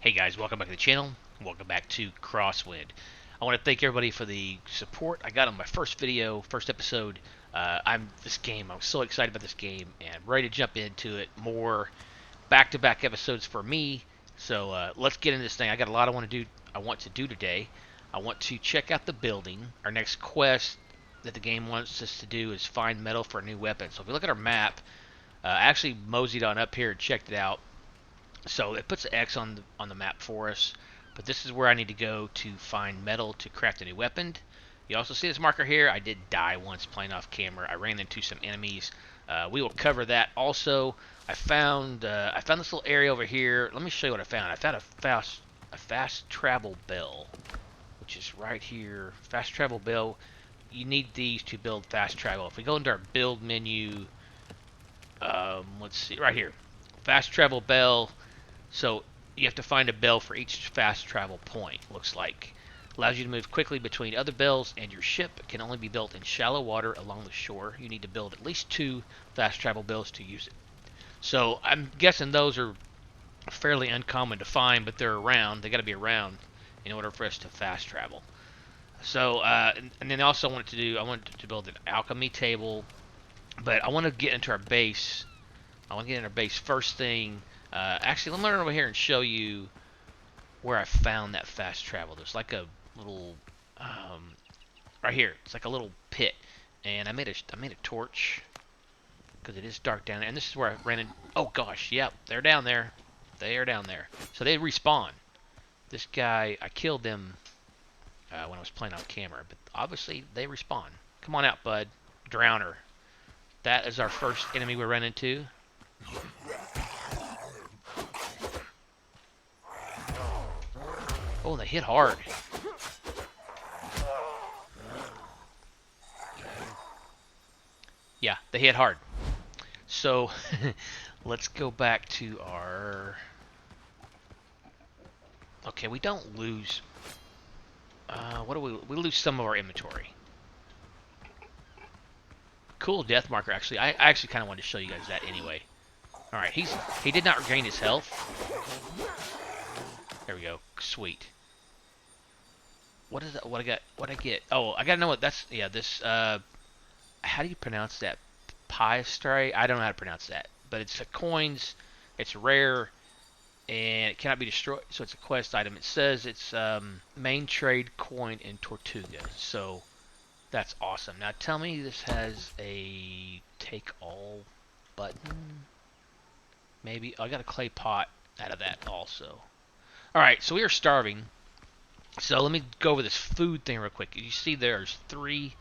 Hey guys, welcome back to the channel. Welcome back to Crosswind. I want to thank everybody for the support I got on my first video, first episode. I was so excited about this game and ready to jump into it. More back-to-back episodes for me. So let's get into this thing. I got a lot I want to do today. I want to check out the building. Our next quest that the game wants us to do is find metal for a new weapon. So if you look at our map, I actually moseyed on up here and checked it out. So it puts an X on the map for us, but this is where I need to go to find metal to craft a new weapon. You also see this marker here. I did die once playing off camera. I ran into some enemies. We will cover that also. I found this little area over here. Let me show you what I found. I found a fast travel bell, which is right here. Fast travel bell. You need these to build fast travel. If we go into our build menu, let's see, right here, fast travel bell. So you have to find a bell for each fast travel point, looks like. Allows you to move quickly between other bells, and your ship can only be built in shallow water along the shore. You need to build at least 2 fast travel bells to use it. So I'm guessing those are fairly uncommon to find, but they're around. They got to be around in order for us to fast travel. So and then also I wanted to build an alchemy table, but I want to get into our base. I want to get in our base first thing. Actually, let me run over here and show you where I found that fast travel. There's like a little, right here. It's like a little pit, and I made a torch because it is dark down there. And this is where I ran in. Oh gosh, yep, they're down there. They are down there. So they respawn. This guy, I killed them when I was playing off camera, but obviously they respawn. Come on out, bud. Drowner. That is our first enemy we run into. Oh, they hit hard. Yeah, they hit hard. So, let's go back to our... Okay, we don't lose... what do we lose some of our inventory. Cool death marker, actually. I actually kind of wanted to show you guys that anyway. Alright, he did not regain his health. There we go. Sweet. What is that? What I get? Oh, I gotta know what that's. Yeah, this. How do you pronounce that? Pie stray? I don't know how to pronounce that. But it's coins. It's rare, and it cannot be destroyed. So it's a quest item. It says it's main trade coin in Tortuga. So that's awesome. Now tell me this has a take all button. Maybe I got a clay pot out of that also. All right, so we are starving. So let me go over this food thing real quick. You see there's 3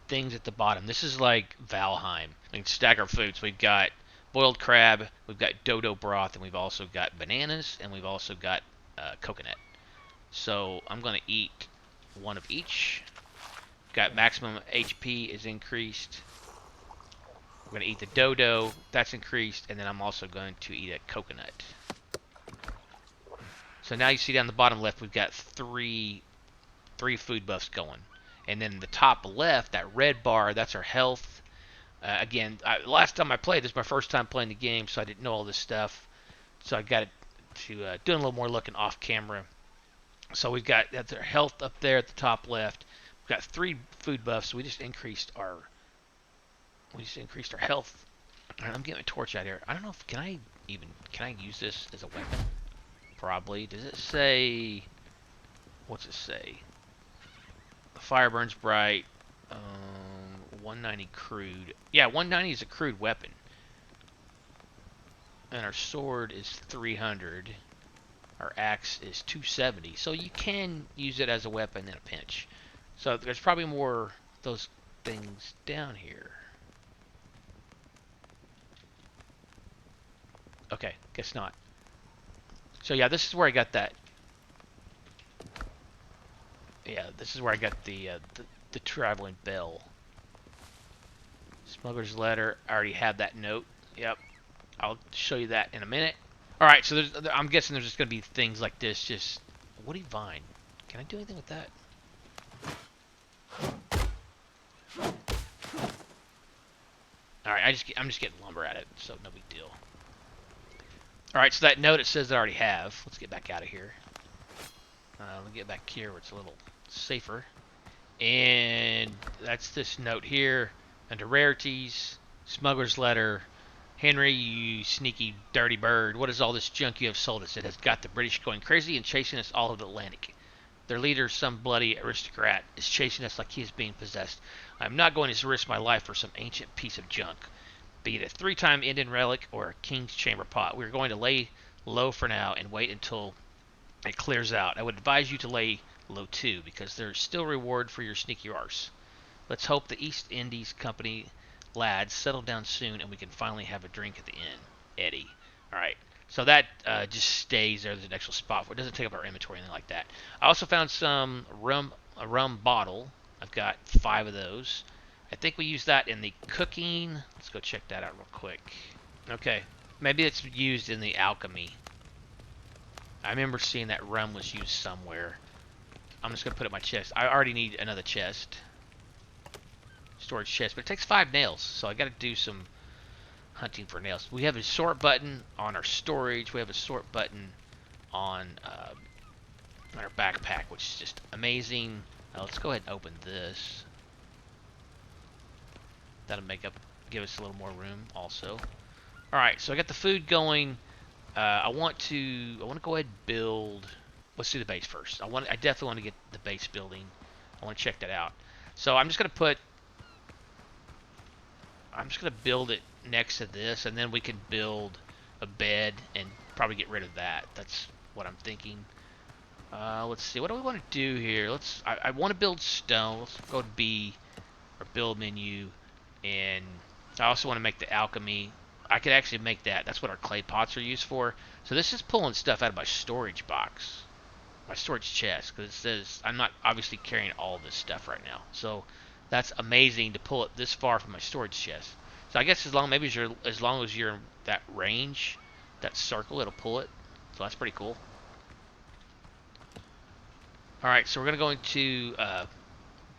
things at the bottom. This is like Valheim. We can stack our foods. We've got boiled crab, we've got dodo broth, and we've also got bananas, and we've also got coconut. So I'm going to eat 1 of each. Got maximum HP is increased. We're going to eat the dodo. That's increased. And then I'm also going to eat a coconut. So now you see down the bottom left, we've got 3 food buffs going. And then the top left, that red bar, that's our health. Again, last time I played, this is my first time playing the game, so I didn't know all this stuff. So I got to doing a little more looking off camera. So we've got that's our health up there at the top left. We've got 3 food buffs, so we just increased our health. All right, I'm getting a torch out here. I don't know if can I use this as a weapon? Probably. Does it say... What's it say? The fire burns bright. 190 crude. Yeah, 190 is a crude weapon. And our sword is 300. Our axe is 270. So you can use it as a weapon in a pinch. So there's probably more of those things down here. Okay, guess not. So yeah, this is where I got that. Yeah, this is where I got the traveling bell. Smuggler's letter. I already have that note. Yep. I'll show you that in a minute. All right, so I'm guessing there's just going to be things like this. Just woody vine. Can I do anything with that? All right, I'm just getting lumber at it, so no big deal. Alright, so that note it says I already have. Let's get back out of here. Let me get back here where it's a little safer. And that's this note here. Under rarities, smuggler's letter. Henry, you sneaky dirty bird. What is all this junk you have sold us? It has got the British going crazy and chasing us all over the Atlantic. Their leader, some bloody aristocrat, is chasing us like he is being possessed. I am not going to risk my life for some ancient piece of junk, be it a 3-time Indian relic or a king's chamber pot. We are going to lay low for now and wait until it clears out. I would advise you to lay low too, because there is still reward for your sneaky arse. Let's hope the East Indies Company lads settle down soon and we can finally have a drink at the inn. Eddie. Alright. So that just stays there. There's an extra spot for it. Doesn't take up our inventory or anything like that. I also found some a rum bottle. I've got 5 of those. I think we use that in the cooking. Let's go check that out real quick. Okay. Maybe it's used in the alchemy. I remember seeing that rum was used somewhere. I'm just going to put it in my chest. I already need another chest. Storage chest. But it takes 5 nails. So I got to do some hunting for nails. We have a sort button on our storage. We have a sort button on our backpack, which is just amazing. Let's go ahead and open this. That'll give us a little more room also. Alright, so I got the food going. I want to go ahead and build. Let's do the base first. I definitely want to get the base building. I want to check that out. So I'm just gonna build it next to this, and then we can build a bed and probably get rid of that. That's what I'm thinking. Let's see. What do we want to do here? I want to build stone. Let's go to B or build menu, and I also want to make the alchemy. I could actually make that. That's what our clay pots are used for. So this is pulling stuff out of my storage box, my storage chest, because it says I'm not obviously carrying all this stuff right now. So that's amazing to pull it this far from my storage chest. So I guess as long as you're in that range, that circle, it'll pull it. So that's pretty cool. All right, so we're gonna go into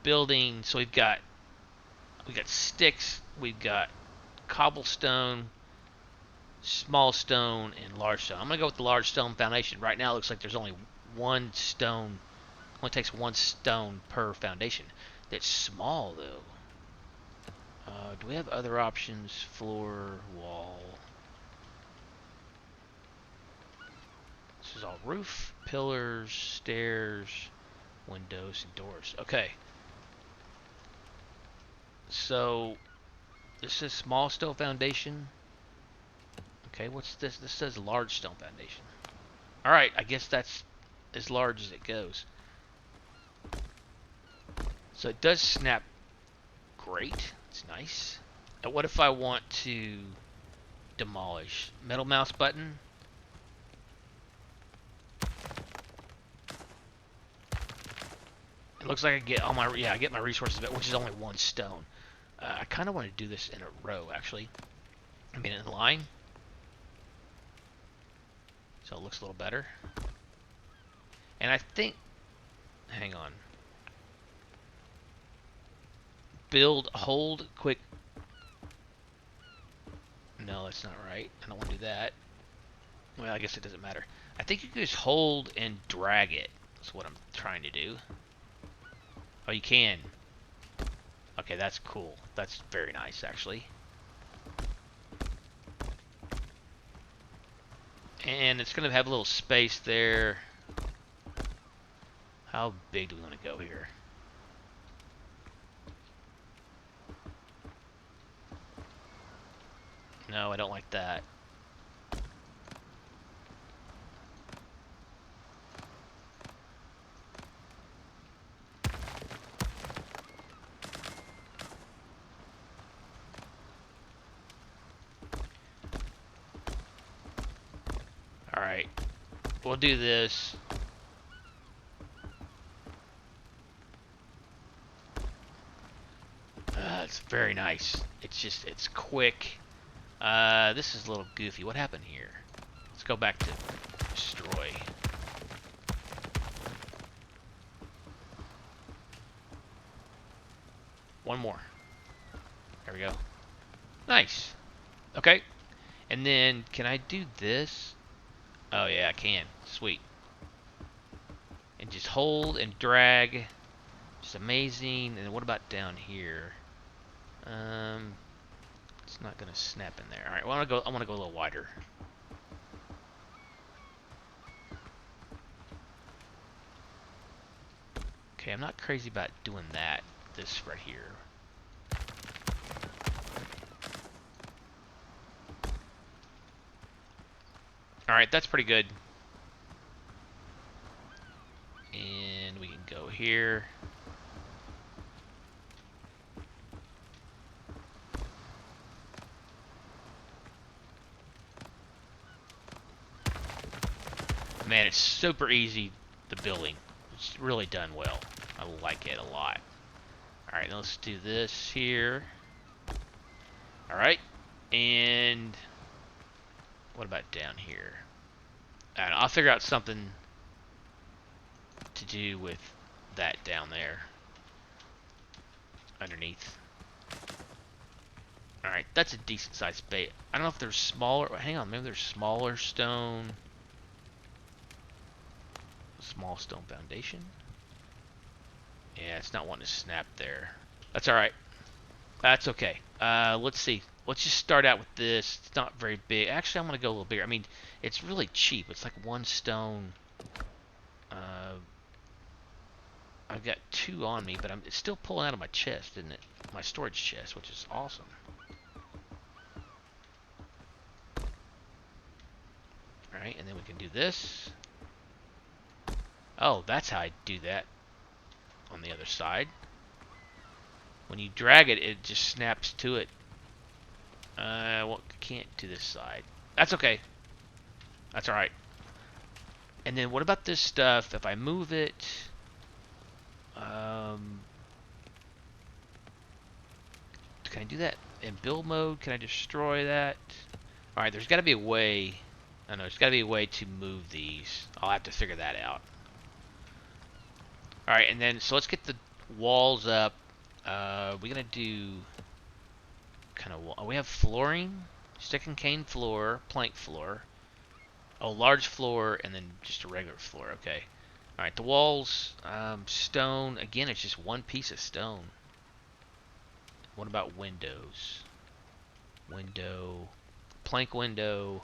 building. So we've got sticks, we've got cobblestone, small stone, and large stone. I'm gonna go with the large stone foundation. Right now it looks like there's only one stone. Only takes 1 stone per foundation. That's small though. Do we have other options? Floor, wall. This is all roof, pillars, stairs, windows, and doors. Okay. So this is small stone foundation. Okay, what's this? This says large stone foundation. Alright, I guess that's as large as it goes. So it does snap great. It's nice. Now what if I want to demolish? Middle mouse button. It looks like I get all my I get my resources back, which is only 1 stone. I kind of want to do this in a row, actually. I mean, in line. So it looks a little better. And I think, hang on. Build, hold, quick. No, that's not right. I don't want to do that. Well, I guess it doesn't matter. I think you can just hold and drag it. That's what I'm trying to do. Oh, you can. Okay, that's cool. That's very nice, actually. And it's going to have a little space there. How big do we want to go here? No, I don't like that. Alright, we'll do this. It's very nice. It's quick. This is a little goofy. What happened here? Let's go back to destroy. One more. There we go. Nice. Okay. And then, can I do this? Oh yeah, I can. Sweet. And just hold and drag. Just amazing. And what about down here? It's not gonna snap in there. All right. Well, I want to go a little wider. Okay, I'm not crazy about doing that. This right here. All right, that's pretty good. And we can go here. Man, it's super easy, the building. It's really done well. I like it a lot. Alright, now let's do this here. Alright, and what about down here? I'll figure out something to do with that down there. Underneath. Alright, that's a decent sized bait. I don't know if there's smaller. Hang on, maybe there's smaller stone. Small stone foundation. Yeah, it's not wanting to snap there. That's alright. That's okay. Let's see. Let's just start out with this. It's not very big. Actually, I'm going to go a little bigger. I mean, it's really cheap. It's like one stone. I've got two on me, but it's still pulling out of my chest, isn't it? My storage chest, which is awesome. Alright, and then we can do this. Oh, that's how I do that on the other side. When you drag it, it just snaps to it. Well, can't do this side. That's okay. That's alright. And then what about this stuff? If I move it... can I do that in build mode? Can I destroy that? Alright, there's got to be a way... I don't know, there's got to be a way to move these. I'll have to figure that out. Alright, and then, so let's get the walls up. We're going to do... kind of... Oh, we have flooring. Stick and cane floor. Plank floor. Oh, large floor, and then just a regular floor. Okay. Alright, the walls, stone. Again, it's just one piece of stone. What about windows? Window. Plank window.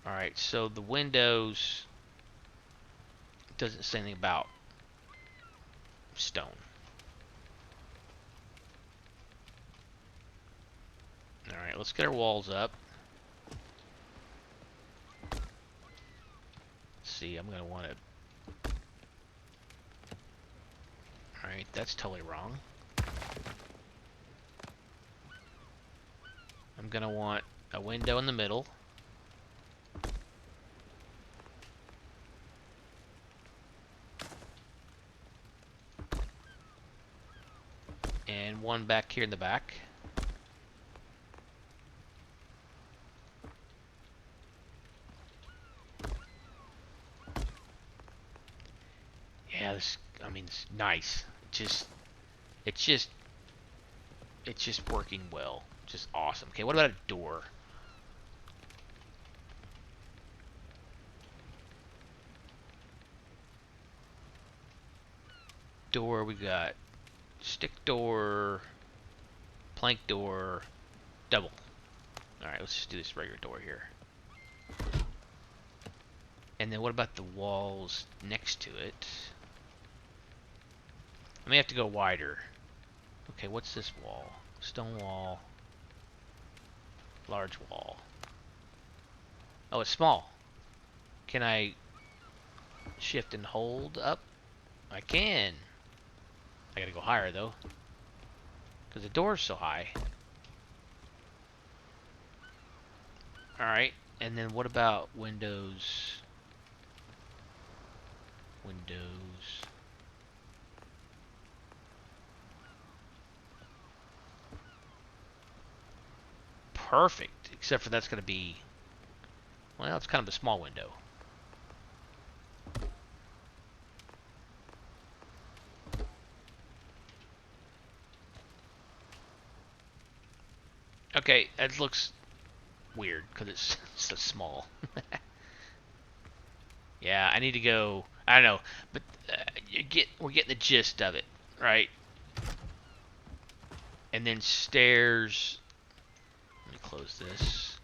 Alright, so the windows doesn't say anything about stone. Alright, let's get our walls up. Let's see, I'm going to want to... Alright, that's totally wrong. I'm going to want a window in the middle. And one back here in the back. Yeah, this, I mean, it's nice. It's just working well. Just awesome. Okay, what about a door? Door, we got stick door, plank door, double. Alright, let's just do this regular door here. And then what about the walls next to it? I may have to go wider. Okay, what's this wall? Stone wall. Large wall. Oh, it's small. Can I shift and hold up? I can. I gotta go higher though, because the door's so high. Alright, and then what about windows? Windows. Perfect, except for that's gonna be, well, it's kind of a small window. Okay, that looks weird because it's so small. Yeah, I need to go. I don't know, but we're getting the gist of it, right? And then stairs. Let me close this.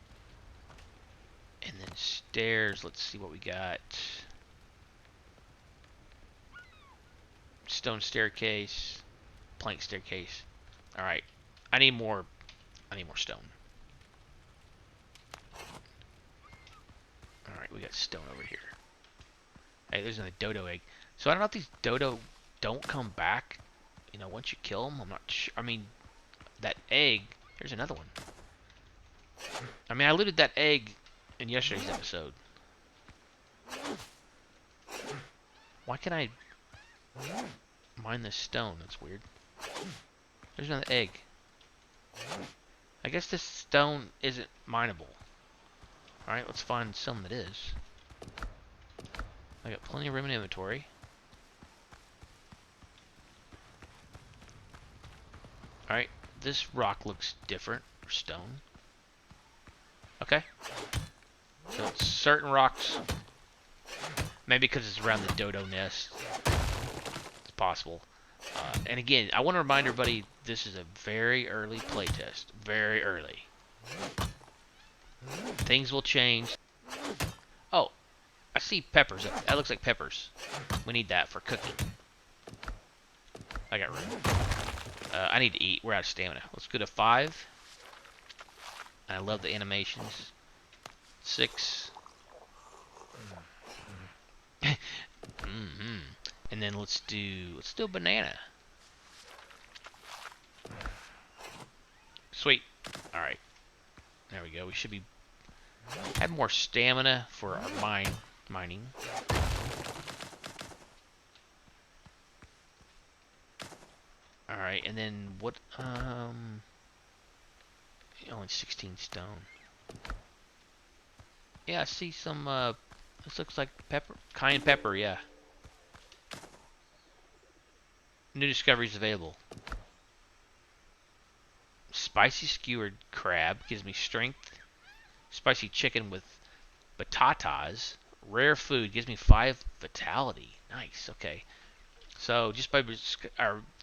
And then stairs. Let's see what we got. Stone staircase, plank staircase. All right, I need more. I need more stone. All right, we got stone over here. Hey, there's another dodo egg. So I don't know if these dodo don't come back. You know, once you kill them, I'm not sure. I mean, that egg. Here's another one. I mean, I looted that egg in yesterday's episode. Why can't I mine this stone? That's weird. There's another egg. I guess this stone isn't mineable. Alright, let's find some that is. I got plenty of room in inventory. Alright, this rock looks different. Or stone. Okay. So it's certain rocks. Maybe because it's around the dodo nest. It's possible. And again, I want to remind everybody this is a very early playtest. Very early. Things will change. Oh, I see peppers. That looks like peppers. We need that for cooking. I got room. I need to eat. We're out of stamina. Let's go to 5. I love the animations. 6. And then let's do a banana. Sweet. All right. There we go. We should be have more stamina for our mining. All right, and then what? Only 16 stone. Yeah, I see some. This looks like pepper, cayenne pepper. Yeah. New discoveries available. Spicy skewered crab gives me strength. Spicy chicken with batatas. Rare food gives me 5 vitality. Nice. Okay. So just by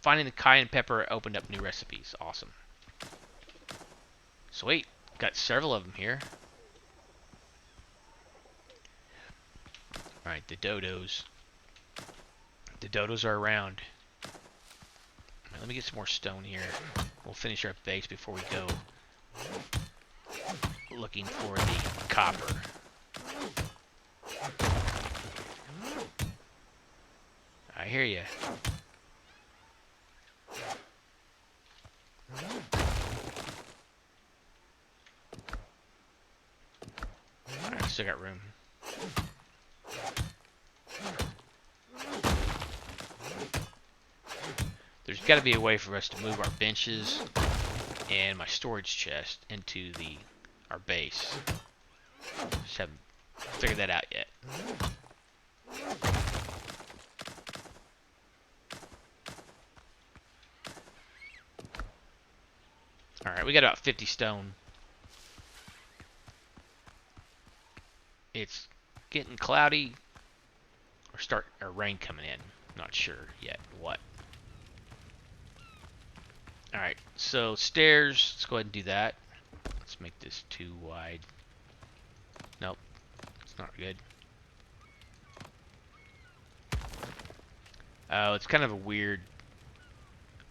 finding the cayenne pepper opened up new recipes. Awesome. Sweet. Got several of them here. Alright, the dodos. The dodos are around. Right, let me get some more stone here. We'll finish our base before we go looking for the copper. I hear you. Alright, still got room. There's got to be a way for us to move our benches and my storage chest into our base. Just haven't figured that out yet. Alright, we got about 50 stone. It's getting cloudy or rain coming in. Not sure yet what. Alright, so stairs, let's go ahead and do that. Let's make this too wide. Nope, it's not good. Oh, it's kind of a weird.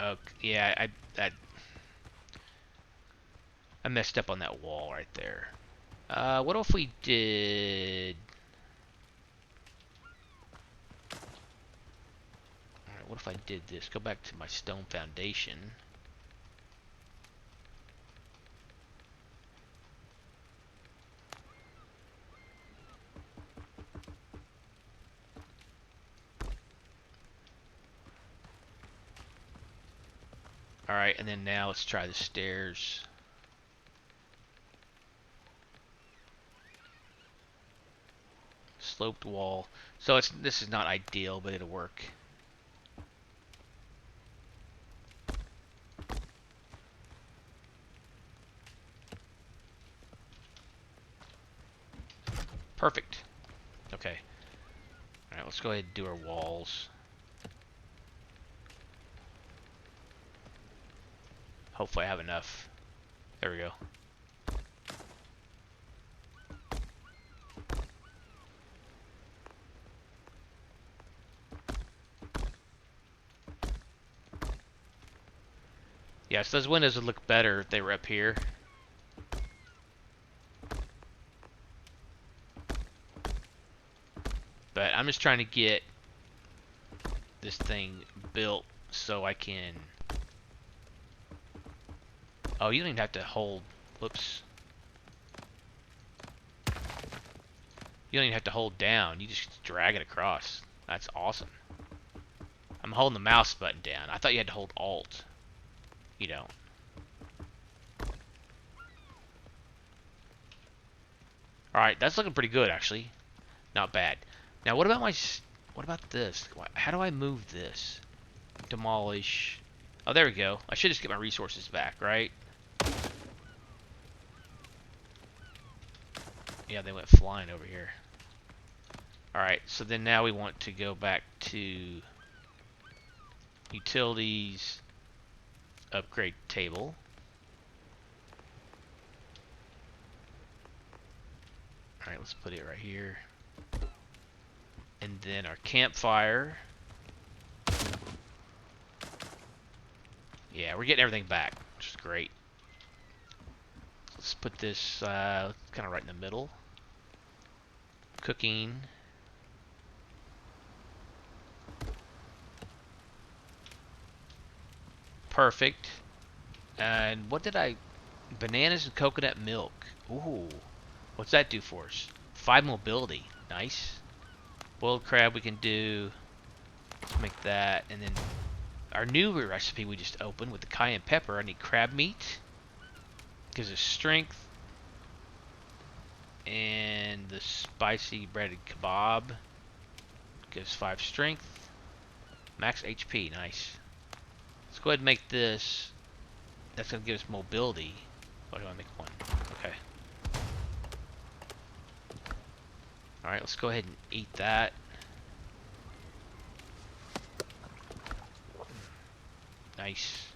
Oh, yeah, I messed up on that wall right there. What if we did? Alright, what if I did this? Go back to my stone foundation. Alright, and then now let's try the stairs. Sloped wall. So this is not ideal, but it'll work. Perfect. Okay. Alright, let's go ahead and do our walls. Hopefully I have enough. There we go. Yes, those windows would look better if they were up here. But I'm just trying to get this thing built so I can... Oh, you don't even have to hold... Whoops. You don't even have to hold down. You just drag it across. That's awesome. I'm holding the mouse button down. I thought you had to hold Alt. You don't. Alright, that's looking pretty good, actually. Not bad. Now, what about my... What about this? How do I move this? Demolish. Oh, there we go. I should just get my resources back, right? Yeah, they went flying over here. Alright, so then now we want to go back to utilities, upgrade table. Alright, let's put it right here. And then our campfire. Yeah, we're getting everything back, which is great. Let's put this kind of right in the middle. Cooking. Perfect. And what did I... Bananas and coconut milk. Ooh. What's that do for us? 5 mobility. Nice. Boiled crab we can do. Let's make that. And then our new recipe we just opened with the cayenne pepper. I need crab meat. Gives us strength. And the spicy breaded kebab gives 5 strength. Max HP. Nice. Let's go ahead and make this. That's going to give us mobility. What do I make one? Okay. Alright, let's go ahead and eat that. Nice.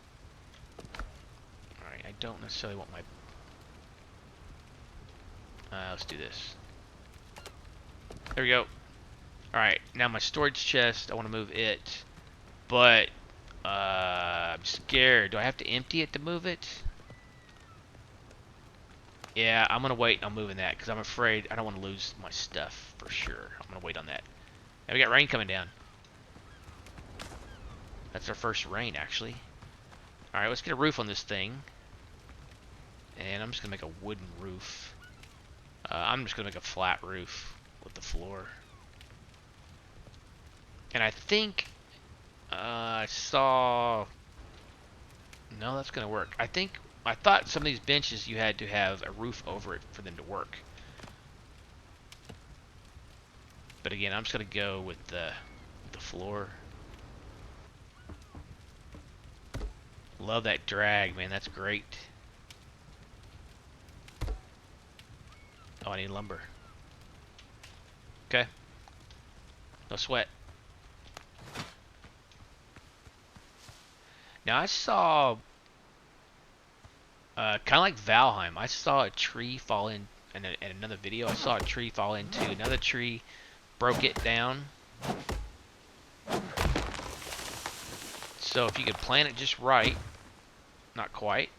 Alright, I don't necessarily want my... let's do this. There we go. Alright, now my storage chest, I want to move it. But, I'm scared. Do I have to empty it to move it? Yeah, I'm going to wait on moving that because I'm afraid I don't want to lose my stuff for sure. I'm going to wait on that. Now we got rain coming down. That's our first rain, actually. Alright, let's get a roof on this thing. And I'm just going to make a wooden roof. I'm just going to make a flat roof with the floor. And I think I saw... No, that's going to work. I thought some of these benches you had to have a roof over it for them to work. But again, I'm just going to go with the floor. Love that drag, man. That's great. Oh, I need lumber. Okay. No sweat. Now I saw, kind of like Valheim, I saw a tree fall in another video. I saw a tree fall into another tree, broke it down. So if you could plant it just right, not quite.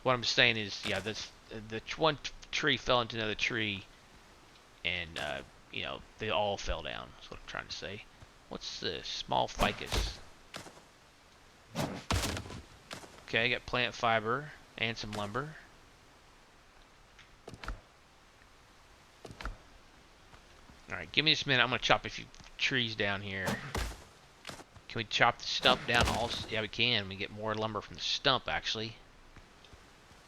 What I'm saying is, yeah, the one tree fell into another tree, and you know, they all fell down. That's what I'm trying to say. What's this? Small ficus. Okay, I got plant fiber and some lumber. Alright, give me just a minute. I'm going to chop a few trees down here. Can we chop the stump down also? Yeah, we can. We get more lumber from the stump, actually.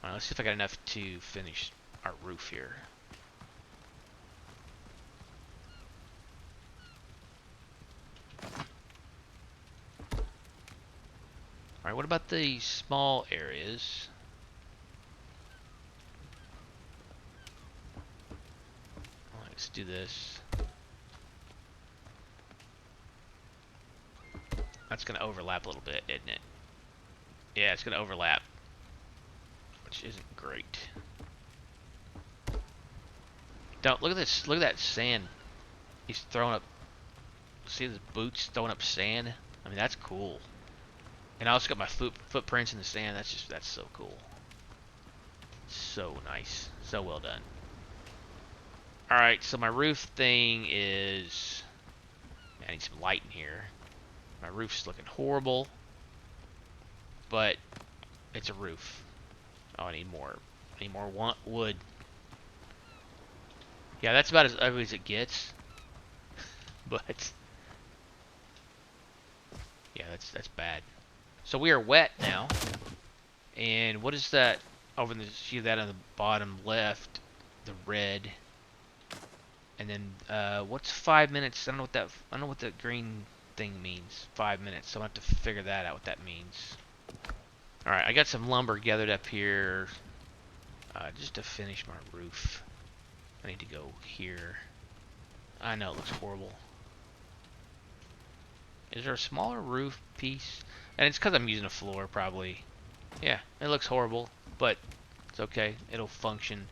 Alright, let's see if I got enough to finish our roof here. Alright, what about the small areas? Let's do this. That's going to overlap a little bit, isn't it? Yeah, it's going to overlap, which isn't great. Don't look at this. Look at that sand. He's throwing up. See his boots throwing up sand. I mean, that's cool. And I also got my footprints in the sand. That's so cool. So nice. So well done. All right, so my roof thing is. I need some light in here. My roof's looking horrible, but it's a roof. Oh, I need more. I need more wood. Yeah, that's about as ugly as it gets. But yeah, that's bad. So we are wet now. And what is that over in the, see that on the bottom left, the red. And then what's 5 minutes? I don't know what that green thing means. 5 minutes. So I'm gonna have to figure that out what that means. All right, I got some lumber gathered up here just to finish my roof. I need to go here. I know it looks horrible. Is there a smaller roof piece? And it's because I'm using a floor, probably. Yeah, it looks horrible, but it's okay. It'll function.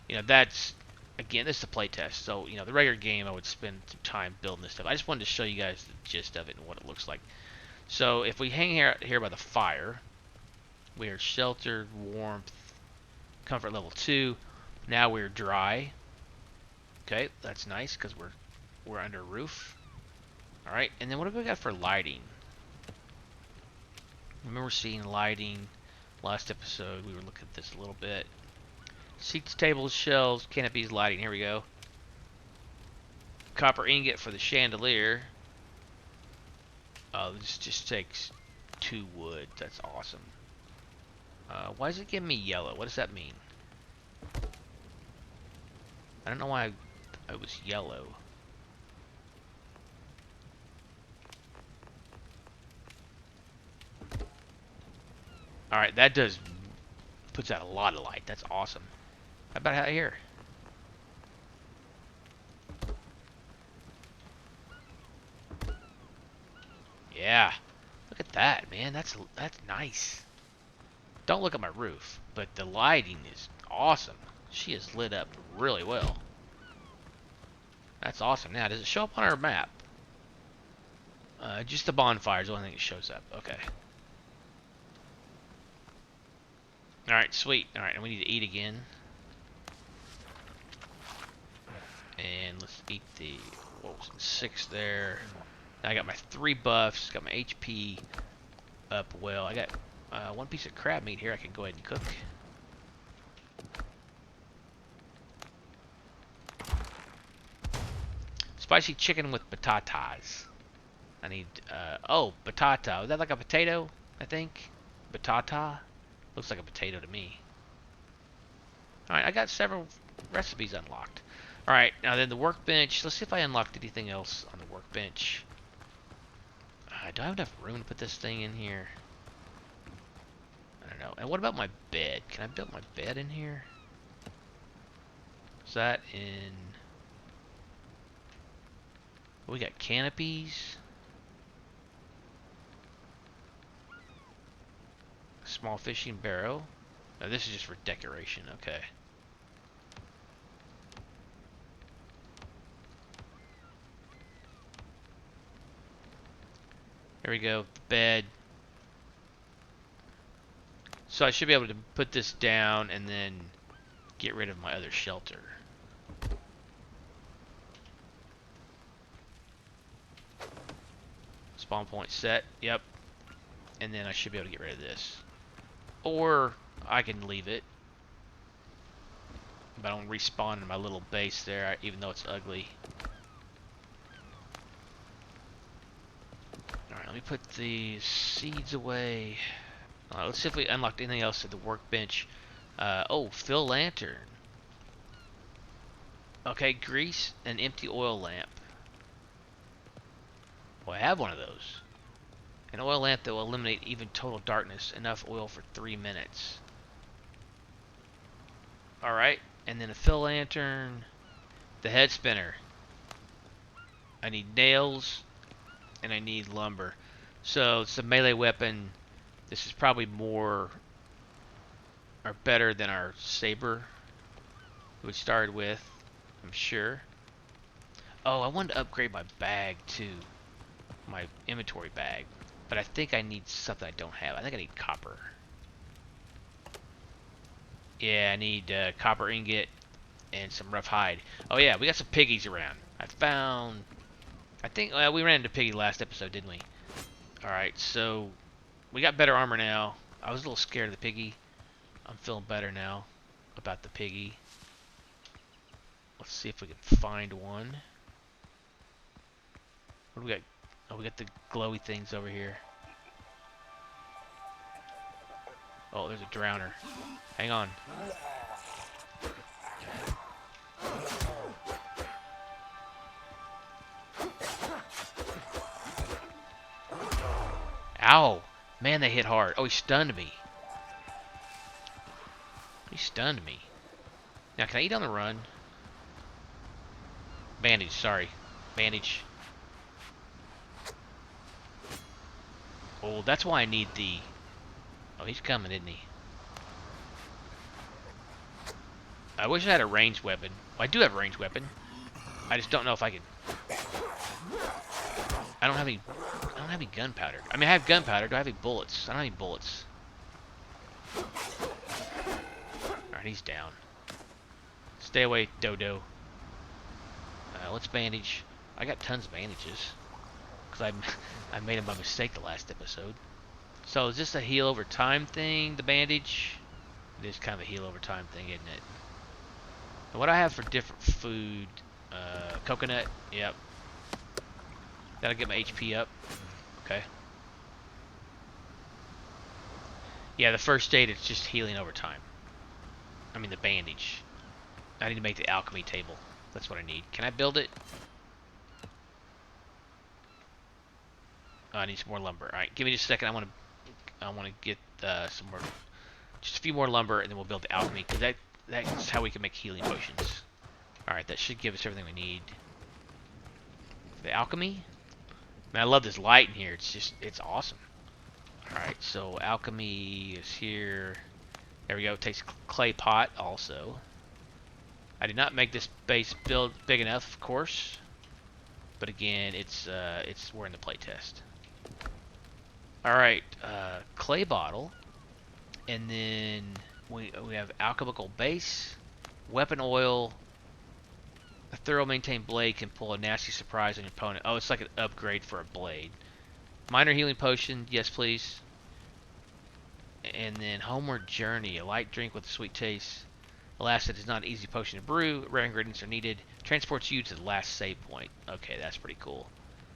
You know, that's, again, this is a playtest. So, you know, the regular game, I would spend some time building this stuff. I just wanted to show you guys the gist of it and what it looks like. So, if we hang here by the fire, we are sheltered, warmth, comfort level 2. Now we're dry. Okay, that's nice because we're under a roof. All right, and then what have we got for lighting? Remember seeing lighting last episode? We were looking at this a little bit. Seats, tables, shelves, canopies, lighting. Here we go. Copper ingot for the chandelier. Oh, this just takes 2 wood. That's awesome. Why is it giving me yellow? What does that mean? I don't know why I was yellow. Alright, that puts out a lot of light. That's awesome. How about out here? Yeah. Look at that, man. That's nice. Don't look at my roof, but the lighting is awesome. She is lit up really well. That's awesome. Now, does it show up on our map? Just the bonfire is the only thing that shows up. Okay. Alright, sweet. Alright, and we need to eat again. And let's eat the, what was it, 6 there. Now I got my 3 buffs, got my HP up well. I got 1 piece of crab meat here I can go ahead and cook. Spicy chicken with batatas. I need, oh, batata. Is that like a potato, I think? Batata? Looks like a potato to me. Alright, I got several recipes unlocked. Alright, now then the workbench. Let's see if I unlocked anything else on the workbench. Do I have enough room to put this thing in here? I don't know. And what about my bed? Can I build my bed in here? Is that in... We got canopies. Small fishing barrow. Now this is just for decoration, okay. Here we go, bed. So I should be able to put this down and then get rid of my other shelter. Spawn point set, yep. And then I should be able to get rid of this. Or I can leave it. But I don't respawn in my little base there, even though it's ugly. Alright, let me put the seeds away. Let's see if we unlocked anything else at the workbench. Oh, fill lantern. Okay, grease and empty oil lamp. Well, I have one of those. An oil lamp that will eliminate even total darkness. Enough oil for 3 minutes. Alright, and then a fill lantern. The head spinner. I need nails, and I need lumber. So it's a melee weapon. This is probably more or better than our saber we started with, I'm sure. Oh, I wanted to upgrade my bag too, my inventory bag, but I think I need something I don't have. I think I need copper. Yeah, I need copper ingot and some rough hide. Oh yeah, we got some piggies around. I think we ran into Piggy last episode, didn't we? Alright, so we got better armor now. I was a little scared of the piggy. I'm feeling better now about the piggy. Let's see if we can find one. What do we got? Oh, we got the glowy things over here. Oh, there's a drowner. Hang on. Ow! Man, they hit hard. Oh, he stunned me. He stunned me. Now, can I eat on the run? Bandage, sorry. Bandage. Oh, that's why I need the... Oh, he's coming, isn't he? I wish I had a ranged weapon. Well, I do have a ranged weapon. I just don't know if I could... I don't have any gunpowder. I mean, I have gunpowder. Do I have any bullets? I don't have any bullets. Alright, he's down. Stay away, Dodo. Let's bandage. I got tons of bandages. Because I made them by mistake the last episode. So is this a heal over time thing, the bandage? It is kind of a heal over time thing, isn't it? And what I have for different food... coconut. Yep. Gotta get my HP up. Okay. Yeah, the first aid, it's just healing over time. I mean, the bandage. I need to make the alchemy table. That's what I need. Can I build it? Oh, I need some more lumber. Alright, give me just a second. I want to get some more... Just a few more lumber, and then we'll build the alchemy, because that's how we can make healing potions. Alright, that should give us everything we need. The alchemy? Man, I love this light in here. It's awesome. Alright, so alchemy is here. There we go. It takes clay pot also. I did not make this base build big enough, of course. But again, we're in the playtest. Alright, clay bottle. And then we have alchemical base, weapon oil. A thorough maintained blade can pull a nasty surprise on your opponent. Oh, it's like an upgrade for a blade. Minor healing potion, yes please. And then homeward journey, a light drink with a sweet taste. Alas, it is not an easy potion to brew. Rare ingredients are needed. Transports you to the last save point. Okay, that's pretty cool.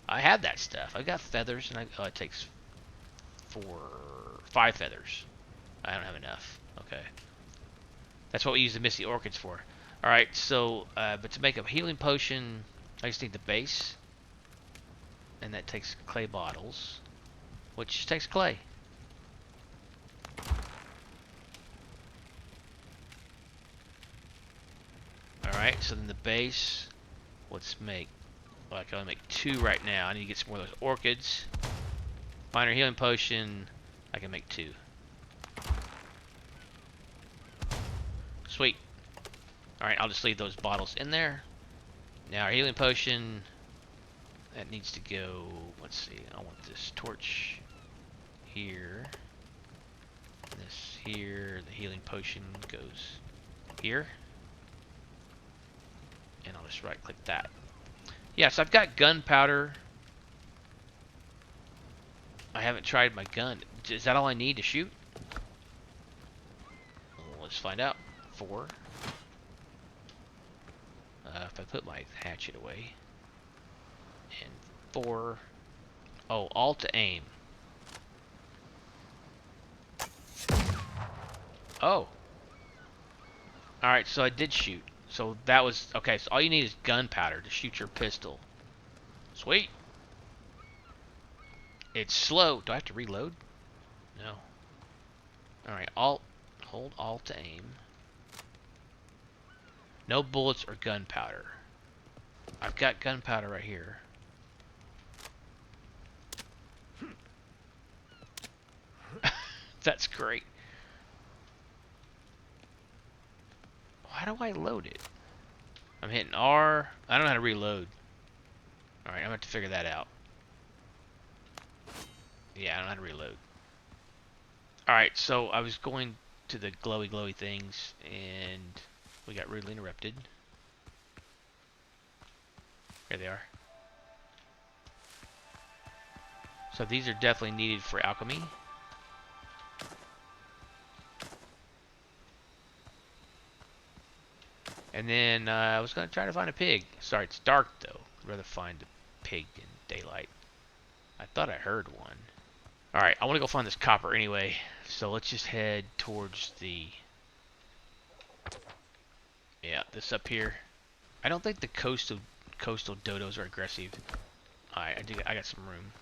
I have that stuff. I've got feathers, and it takes 5 feathers. I don't have enough. Okay. That's what we use the Misty Orchids for. Alright, so, but to make a healing potion, I just need the base. And that takes clay bottles, which takes clay. Alright, so then the base, let's make, well, I can only make 2 right now. I need to get some more of those orchids. Minor healing potion, I can make 2. Sweet. Alright, I'll just leave those bottles in there. Now our healing potion, that needs to go, let's see, I want this torch here. This here, the healing potion goes here. And I'll just right click that. Yeah, so I've got gunpowder. I haven't tried my gun. Is that all I need to shoot? Well, let's find out. 4. If I put my hatchet away. And 4. Oh, alt to aim. Oh. Alright, so I did shoot. So that was... Okay, so all you need is gunpowder to shoot your pistol. Sweet. It's slow. Do I have to reload? No. Alright, Alt. Hold Alt to aim. No bullets or gunpowder. I've got gunpowder right here. That's great. How do I load it? I'm hitting R. I don't know how to reload. Alright, I'm going to have to figure that out. Yeah, I don't know how to reload. Alright, so I was going to the glowy things, and we got rudely interrupted. There they are. So these are definitely needed for alchemy. And then I was going to try to find a pig. Sorry, it's dark though. I'd rather find a pig in daylight. I thought I heard one. Alright, I want to go find this copper anyway. So let's just head towards the... Yeah, this up here. I don't think the coastal dodos are aggressive. Alright, I got some room.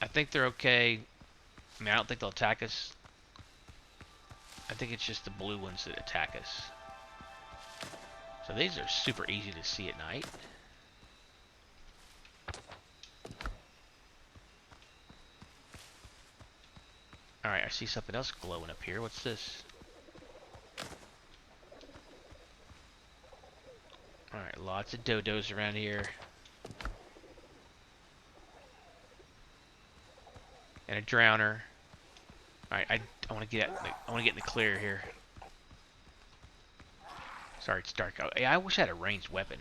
I think they're okay. I mean, I don't think they'll attack us. I think it's just the blue ones that attack us. So these are super easy to see at night. Alright, I see something else glowing up here. What's this? Alright, lots of dodos around here. And a drowner. Alright, I want to get in the clear here. Sorry, it's dark out. Hey, I wish I had a ranged weapon.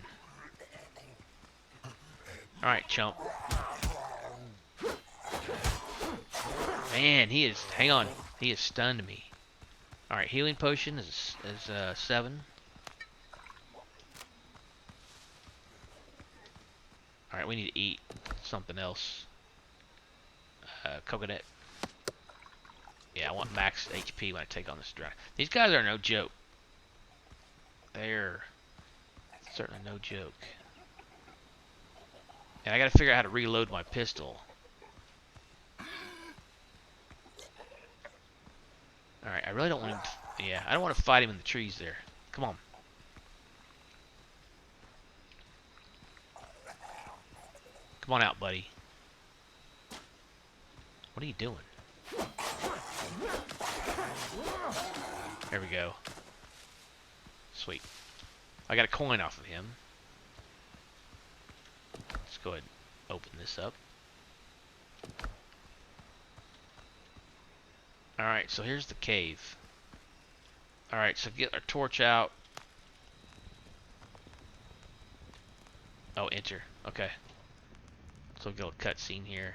Alright, chump. Man, he is... Hang on. He has stunned me. Alright, healing potion is 7. Alright, we need to eat something else. Coconut. Yeah, I want max HP when I take on this dragon. These guys are no joke. They're certainly no joke. And I gotta figure out how to reload my pistol. Alright, I really don't want him to... Yeah, I don't want to fight him in the trees there. Come on. Come on out, buddy. What are you doing? There we go. Sweet. I got a coin off of him. Let's go ahead and open this up. Alright, so here's the cave. Alright, so get our torch out. Oh, enter. Okay. So we'll get a cutscene here.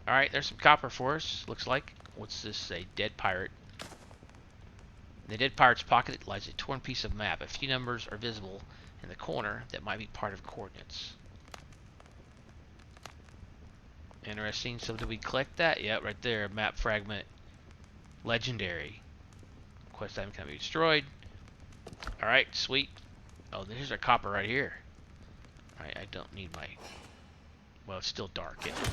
Alright, there's some copper for us, looks like. What's this? A dead pirate. In the dead pirate's pocket lies a torn piece of map. A few numbers are visible in the corner that might be part of coordinates. Interesting. So did we collect that? Yeah, right there. Map fragment. Legendary. Quest item can be destroyed. Alright, sweet. Oh, there's our copper right here. Alright, I don't need my... Well, it's still dark, isn't it?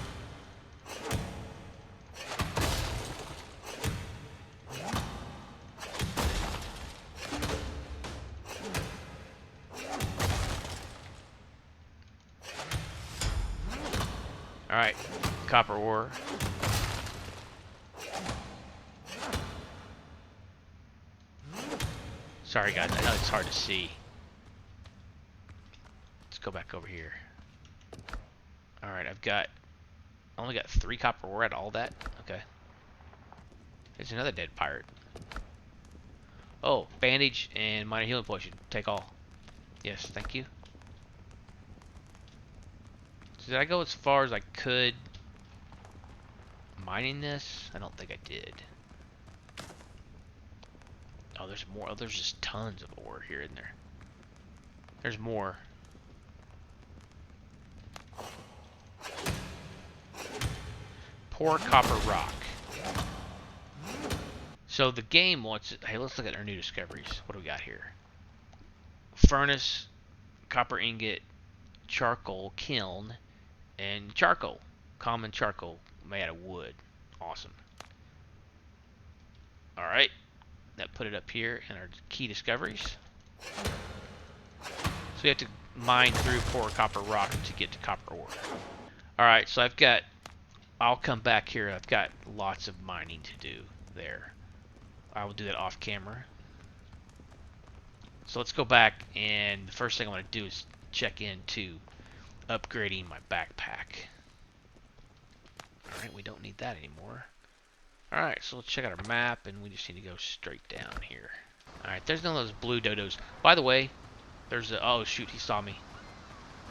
Alright, copper ore. Sorry guys, I know it's hard to see. Let's go back over here. Alright, I only got 3 copper ore out of all that. Okay. There's another dead pirate. Oh, bandage and minor healing potion. Take all. Yes, thank you. So did I go as far as I could mining this? I don't think I did. Oh, there's more. Oh, there's just tons of ore here in there. There's more. Pour copper rock. So the game wants it. Hey, let's look at our new discoveries. What do we got here? Furnace, copper ingot, charcoal kiln, and charcoal. Common charcoal made out of wood. Awesome. Alright. That put it up here in our key discoveries. So we have to mine through poor copper rock to get to copper ore. Alright, so I'll come back here. I've got lots of mining to do there. I will do that off camera. So let's go back, and the first thing I want to do is check into upgrading my backpack. Alright, we don't need that anymore. Alright, so let's check out our map, and we just need to go straight down here. Alright, there's none of those blue dodos. By the way, there's a... Oh, shoot, he saw me.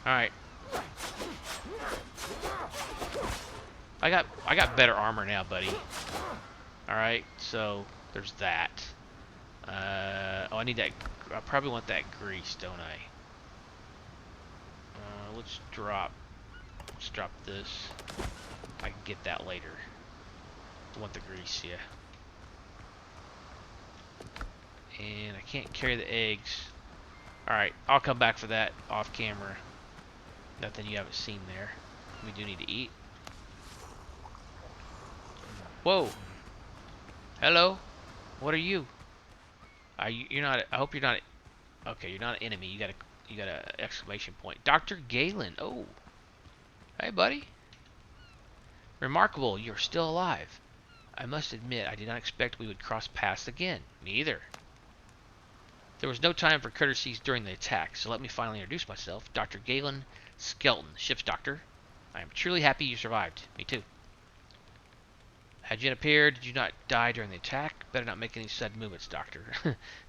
Alright. I got better armor now, buddy. Alright, so there's that. Oh, I need that... I probably want that grease, don't I? Let's drop this. I can get that later. I want the grease, yeah. And I can't carry the eggs. Alright, I'll come back for that off camera. Nothing you haven't seen there. We do need to eat. Whoa! Hello? What are you? You're not... I hope you're not... Okay, you're not an enemy. You got a exclamation point. Dr. Galen. Oh. Hey, buddy. Remarkable. You're still alive. I must admit, I did not expect we would cross paths again. Me either. There was no time for courtesies during the attack, so let me finally introduce myself. Dr. Galen Skelton, ship's doctor. I am truly happy you survived. Me too. Had you appeared, did you not die during the attack? Better not make any sudden movements, doctor.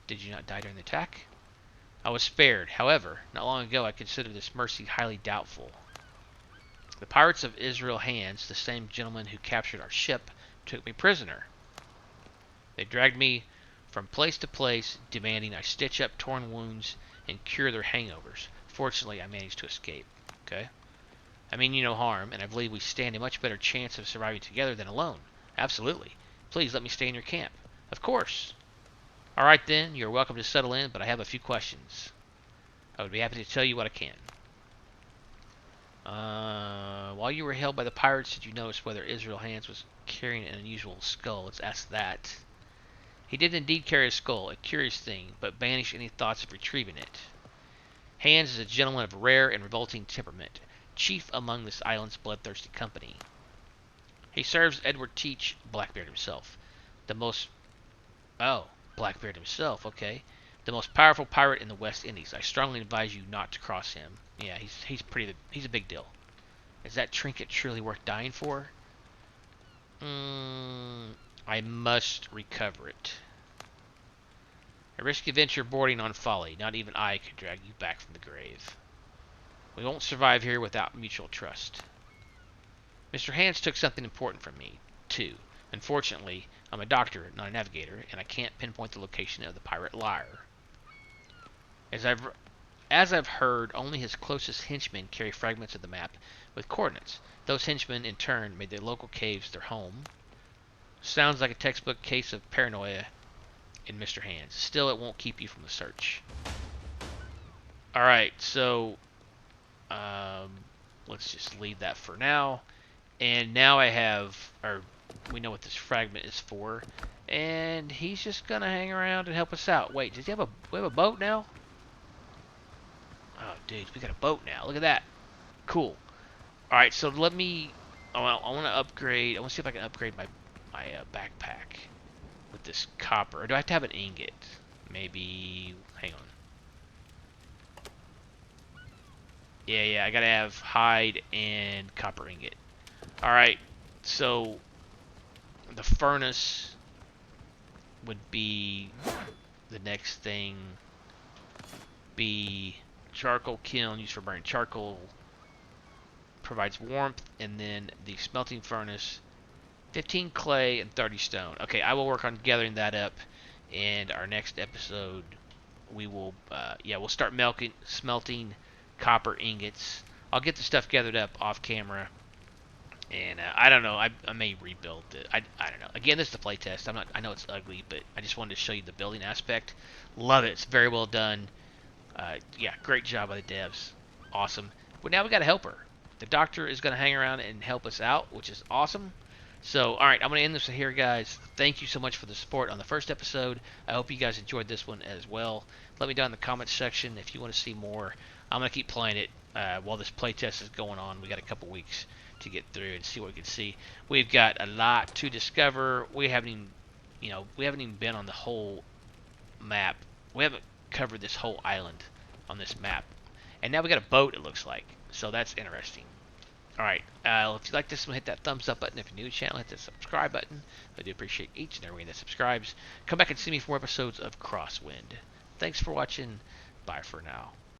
Did you not die during the attack? I was spared. However, not long ago I considered this mercy highly doubtful. The pirates of Israel Hands, the same gentlemen who captured our ship, took me prisoner. They dragged me from place to place, demanding I stitch up torn wounds and cure their hangovers. Fortunately, I managed to escape. Okay? I mean you no harm, and I believe we stand a much better chance of surviving together than alone. Absolutely. Please let me stay in your camp. Of course. Alright then, you're welcome to settle in, but I have a few questions. I would be happy to tell you what I can. While you were held by the pirates, did you notice whether Israel Hands was carrying an unusual skull? Let's ask that. He did indeed carry a skull, a curious thing, but banished any thoughts of retrieving it. Hands is a gentleman of rare and revolting temperament, chief among this island's bloodthirsty company. He serves Edward Teach, Blackbeard himself, the most... Oh, Blackbeard himself, okay. The most powerful pirate in the West Indies. I strongly advise you not to cross him. Yeah, he's a big deal. Is that trinket truly worth dying for? I must recover it. A risky venture bordering on folly. Not even I could drag you back from the grave. We won't survive here without mutual trust. Mr. Hands took something important from me, too. Unfortunately, I'm a doctor, not a navigator, and I can't pinpoint the location of the pirate Lyre. As I've heard, only his closest henchmen carry fragments of the map with coordinates. Those henchmen, in turn, made the local caves their home. Sounds like a textbook case of paranoia in Mr. Hands. Still, it won't keep you from the search. Alright, so... let's just leave that for now. And now I have... we know what this fragment is for. And he's just gonna hang around and help us out. Wait, does he have we have a boat now? Oh, dude, we got a boat now. Look at that. Cool. Alright, so let me... I want to upgrade... I want to see if I can upgrade my backpack with this copper. Or do I have to have an ingot? Maybe... Hang on. Yeah, I gotta have hide and copper ingot. Alright, so... The furnace would be... The next thing... Be... Charcoal kiln used for burning charcoal. Provides warmth. And then the smelting furnace... 15 clay and 30 stone. Okay, I will work on gathering that up. And our next episode, we will, we'll start smelting copper ingots. I'll get the stuff gathered up off camera. And I don't know. I may rebuild it. I don't know. Again, this is the playtest. I know it's ugly, but I just wanted to show you the building aspect. Love it. It's very well done. Yeah, great job by the devs. Awesome. But now we got a helper. The doctor is going to hang around and help us out, which is awesome. So, all right, I'm going to end this here, guys. Thank you so much for the support on the first episode. I hope you guys enjoyed this one as well. Let me down in the comments section if you want to see more. I'm going to keep playing it while this playtest is going on. We got a couple weeks to get through and see what we can see. We've got a lot to discover. We haven't even been on the whole map. We haven't covered this whole island on this map. And now we got a boat, it looks like. So that's interesting. Alright, if you like this one, hit that thumbs up button. If you're new to the channel, hit the subscribe button. I do appreciate each and every one that subscribes. Come back and see me for more episodes of Crosswind. Thanks for watching. Bye for now.